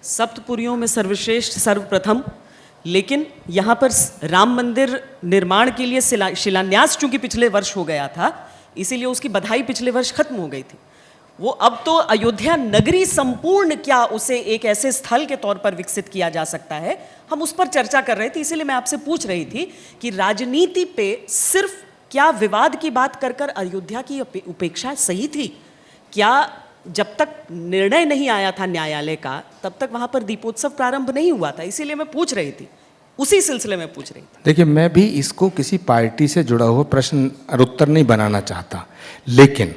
सप्तपुरियों में सर्वश्रेष्ठ सर्वप्रथम, लेकिन यहाँ पर राम मंदिर निर्माण के लिए शिलान्यास चूंकि पिछले वर्ष हो गया था, इसीलिए उसकी बधाई पिछले वर्ष खत्म हो गई थी। वो अब तो अयोध्या नगरी संपूर्ण क्या उसे एक ऐसे स्थल के तौर पर विकसित किया जा सकता है, हम उस पर चर्चा कर रहे थे। इसीलिए मैं आपसे पूछ रही थी कि राजनीति पे सिर्फ क्या विवाद की बात कर कर अयोध्या की उपेक्षा सही थी? क्या जब तक निर्णय नहीं आया था न्यायालय का तब तक वहां पर दीपोत्सव प्रारंभ नहीं हुआ था? इसीलिए मैं पूछ रही थी, उसी सिलसिले में पूछ रही थी। देखिए, मैं भी इसको किसी पार्टी से जुड़ा हुआ प्रश्न और उत्तर नहीं बनाना चाहता, लेकिन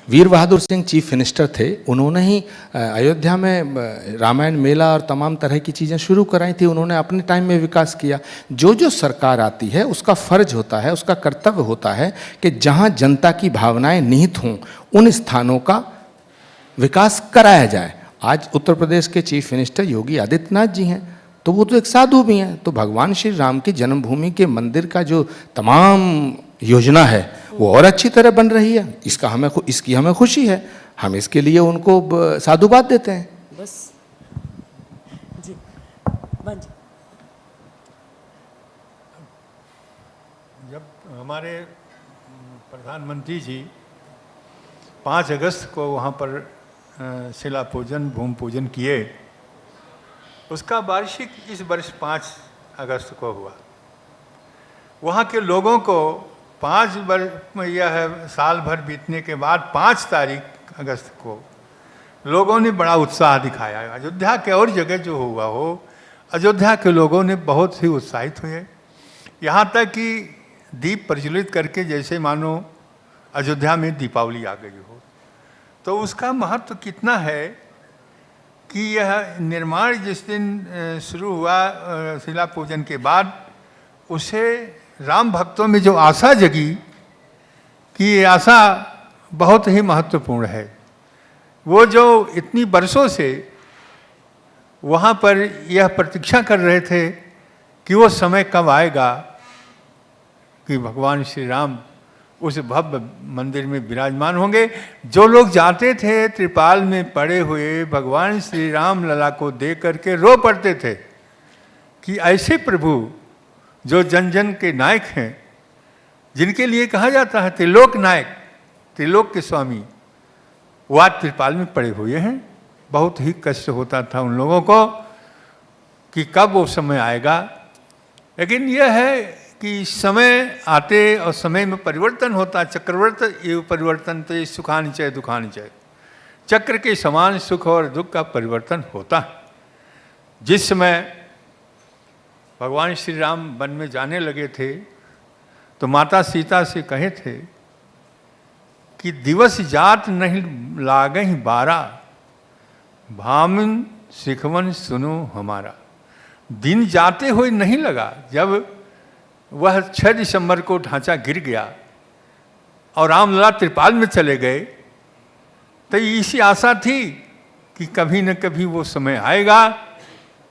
वीर बहादुर सिंह चीफ मिनिस्टर थे, उन्होंने ही अयोध्या में रामायण मेला और तमाम तरह की चीज़ें शुरू कराई थी। उन्होंने अपने टाइम में विकास किया। जो जो सरकार आती है उसका फर्ज होता है, उसका कर्तव्य होता है कि जहाँ जनता की भावनाएं निहित हों उन स्थानों का विकास कराया जाए। आज उत्तर प्रदेश के चीफ मिनिस्टर योगी आदित्यनाथ जी हैं, तो वो तो एक साधु भी हैं। तो भगवान श्री राम की जन्मभूमि के मंदिर का जो तमाम योजना है वो और अच्छी तरह बन रही है, इसकी हमें खुशी है। हम इसके लिए उनको साधुवाद देते हैं। बस जी, जब हमारे प्रधानमंत्री जी 5 अगस्त को वहाँ पर शिला पूजन भूमि पूजन किए, उसका वार्षिक इस वर्ष 5 अगस्त को हुआ। वहाँ के लोगों को 5 वर्ष यह साल भर बीतने के बाद 5 तारीख अगस्त को लोगों ने बड़ा उत्साह दिखाया। अयोध्या के और जगह जो हुआ हो, अयोध्या के लोगों ने बहुत ही उत्साहित हुए। यहाँ तक कि दीप प्रज्वलित करके जैसे मानो अयोध्या में दीपावली आ गई हो। तो उसका महत्व कितना है कि यह निर्माण जिस दिन शुरू हुआ शिला पूजन के बाद, उसे राम भक्तों में जो आशा जगी कि ये आशा बहुत ही महत्वपूर्ण है। वो जो इतनी बरसों से वहाँ पर यह प्रतीक्षा कर रहे थे कि वो समय कब आएगा कि भगवान श्री राम उस भव्य मंदिर में विराजमान होंगे। जो लोग जाते थे त्रिपाल में पड़े हुए भगवान श्री राम लला को देख करके रो पड़ते थे कि ऐसे प्रभु जो जन जन के नायक हैं, जिनके लिए कहा जाता है त्रिलोक नायक, त्रिलोक के स्वामी, वो आज त्रिपाल में पड़े हुए हैं। बहुत ही कष्ट होता था उन लोगों को कि कब वो समय आएगा। लेकिन यह है कि समय आते और समय में परिवर्तन होता। चक्रवर्त ये परिवर्तन तो ये सुखानि चय दुखानि चय, चक्र के समान सुख और दुख का परिवर्तन होता। जिस समय भगवान श्री राम वन में जाने लगे थे तो माता सीता से कहे थे कि दिवस जात नहीं लागहि बारा, भामिन सिखवन सुनो हमारा। दिन जाते हुए नहीं लगा। जब वह 6 दिसंबर को ढांचा गिर गया और रामलला त्रिपाल में चले गए, तो इसी आशा थी कि कभी न कभी वो समय आएगा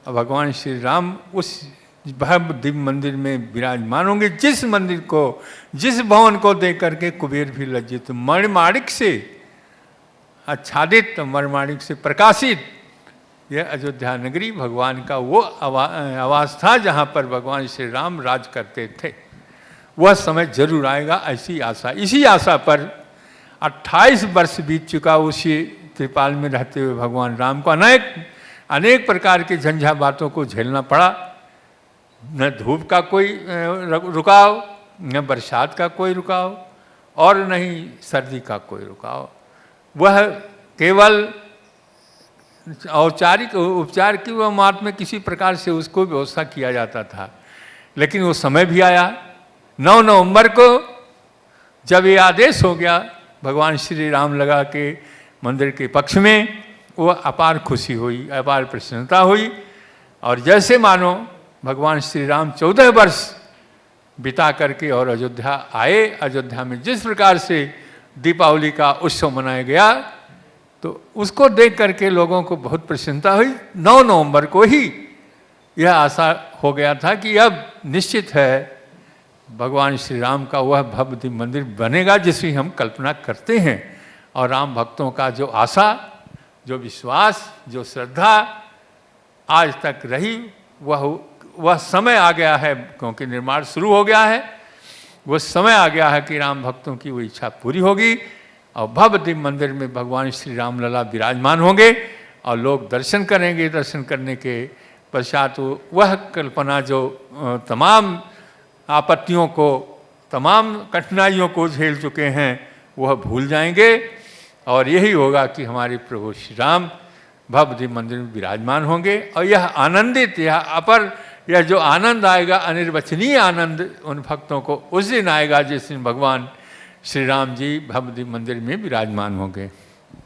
और भगवान श्री राम उस भव्य दिव्य मंदिर में विराजमान होंगे। जिस मंदिर को, जिस भवन को देख करके कुबेर भी लज्जित, मणिमाणिक से आच्छादित, मणिमाणिक से प्रकाशित यह अयोध्या नगरी भगवान का वो आवास था जहाँ पर भगवान श्री राम राज करते थे। वह समय जरूर आएगा, ऐसी आशा। इसी आशा पर 28 वर्ष बीत चुका। उसी त्रिपाल में रहते हुए भगवान राम को अनेक प्रकार के झंझा बातों को झेलना पड़ा। न धूप का कोई रुकाव, न बरसात का कोई रुकाव, और न ही सर्दी का कोई रुकाव। वह केवल औपचारिक उपचार की वह मात में किसी प्रकार से उसको व्यवस्था किया जाता था। लेकिन वो समय भी आया 9 नवंबर को, जब ये आदेश हो गया भगवान श्री राम लगा के मंदिर के पक्ष में, वो अपार खुशी हुई, अपार प्रसन्नता हुई। और जैसे मानो भगवान श्री राम 14 वर्ष बिता करके और अयोध्या आए। अयोध्या में जिस प्रकार से दीपावली का उत्सव मनाया गया, तो उसको देख करके लोगों को बहुत प्रसन्नता हुई। 9 नवंबर को ही यह आशा हो गया था कि अब निश्चित है भगवान श्री राम का वह भव्य मंदिर बनेगा जिसकी हम कल्पना करते हैं। और राम भक्तों का जो आशा, जो विश्वास, जो श्रद्धा, आज तक रही, वह समय आ गया है, क्योंकि निर्माण शुरू हो गया है, वह समय आ गया है कि राम भक्तों की वो इच्छा पूरी होगी और भव्य दिव्य मंदिर में भगवान श्री राम लला विराजमान होंगे और लोग दर्शन करेंगे। दर्शन करने के पश्चात वह कल्पना जो तमाम आपत्तियों को, तमाम कठिनाइयों को झेल चुके हैं, वह भूल जाएंगे और यही होगा कि हमारे प्रभु श्री राम भव्य दिव्य मंदिर में विराजमान होंगे। और यह आनंदित, यह जो आनंद आएगा, अनिर्वचनीय आनंद उन भक्तों को उस दिन आएगा जिस दिन भगवान श्री राम जी भव्य दिव्य मंदिर में विराजमान होंगे।